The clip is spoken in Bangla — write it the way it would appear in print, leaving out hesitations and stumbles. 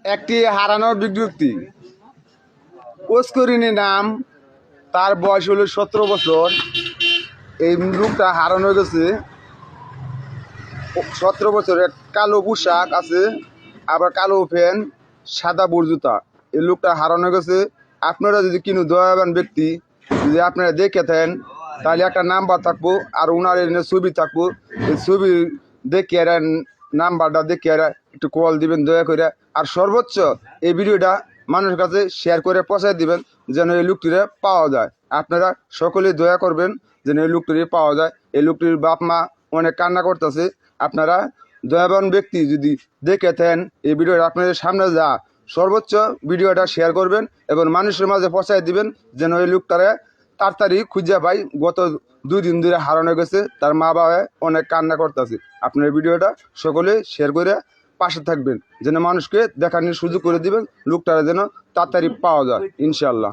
একটি হারানোর বিজ্ঞপ্তি। ওস্করিনী নাম, তার বয়স হলো 17 বছর। এই লোকটা হারানো গেছে। 17 বছরের, কালো পোশাক আছে, আবার কালো প্যান্ট, সাদা বুট জুতা। এই লোকটা হারানো গেছে। আপনারা যদি কোনো দয়াবান ব্যক্তি যদি আপনারা দেখে থাকেন, তাহলে একটা নাম্বার থাকবো আর ওনার এখানে ছবি থাকবো। এই ছবি দেখে এরা নাম্বারটা দেখে এরা একটু কল দিবেন দয়া করে। আর সর্বোচ্চ এই ভিডিওটা মানুষের কাছে শেয়ার করে পৌঁছায় দিবেন যেন এই লোকটিরে পাওয়া যায়। আপনারা সকলেই দয়া করবেন যেন এই লোকটিরে পাওয়া যায়। এই লোকটির বাপ মা অনেক কান্না করতেছে। আপনারা দয়াবান ব্যক্তি যদি দেখে থাকেন, এই ভিডিওটা আপনাদের সামনে যা সর্বোচ্চ ভিডিওটা শেয়ার করবেন এবং মানুষের মাঝে পৌঁছায় দিবেন যেন এই লোকটারে তাড়াতাড়ি খুঁজে পাই। গত 2 দিন ধরে হারানো গেছে, তার মা বাবা অনেক কান্না করতেছে। আপনার ভিডিওটা সকলে শেয়ার করে পাশে থাকবেন যেন মানুষকে দেখানোর সুযোগ করে দিবেন, লোকটারা যেন তাড়াতাড়ি পাওয়া যায় ইনশাল্লাহ।